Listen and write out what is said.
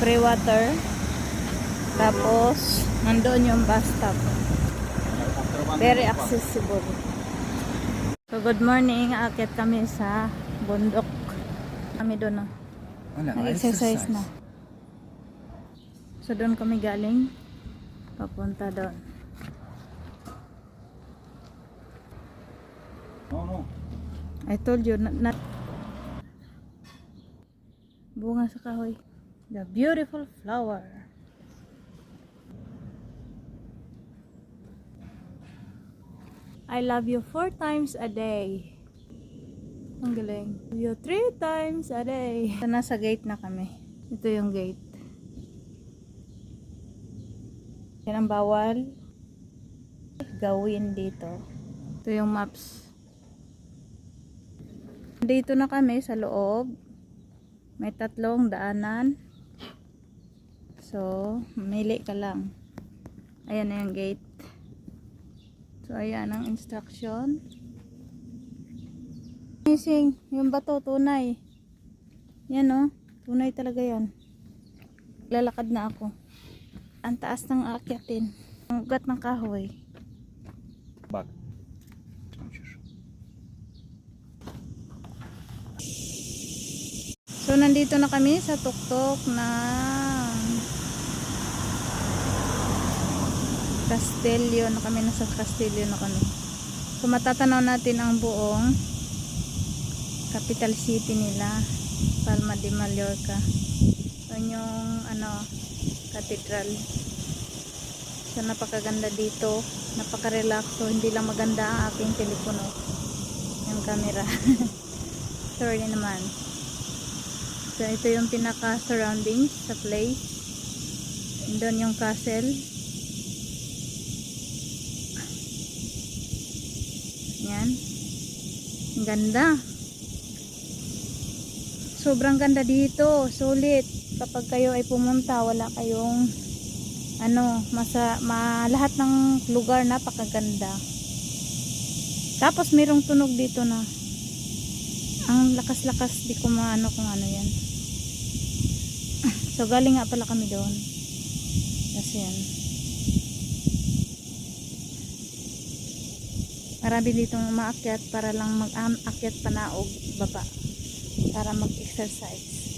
free water. Tapos, nandoon yung bus stop. Very accessible. So, good morning. Aakyat kami sa bundok. Kami doon na. Nag-exercise na. So, doon kami galing. Papunta doon. No. I told you, not bunga sa kahoy. The beautiful flower. I love you 4 times a day. Ang galing. Love you 3 times a day. So, nasa gate na kami. Ito yung gate. Yan ang bawal gawin dito. Ito yung maps. Dito na kami sa loob. May 3 daanan. So, mamili ka lang. Ayan na yung gate. So, ayan ang instruction. Amazing. Yung bato, tunay. Yan o. Tunay talaga yan. Lalakad na ako. Ang taas ng aakyatin. Ang ugat ng kahoy. Back. So, nandito na kami sa tuktok na Castillo na kami. Nasa Castillo na kami. So, matatanaw natin ang buong capital city nila, Palma de Mallorca. So, yung cathedral. So, napakaganda dito. Napaka-relax. So, hindi lang maganda ang aking telepono. Yung camera. Sorry naman. So, ito yung pinaka-surroundings sa place. Doon yung castle. Yan. Ang ganda. Sobrang ganda dito. Sulit. Kapag kayo ay pumunta, wala kayong lahat ng lugar napakaganda. Tapos mayroong tunog dito na ang lakas-lakas, di ko maano kung ano yan. So, galing nga pala kami doon. Kasi yan. Marami ditong umaakyat para lang mag-akyat panaog baba. Para mag-exercise.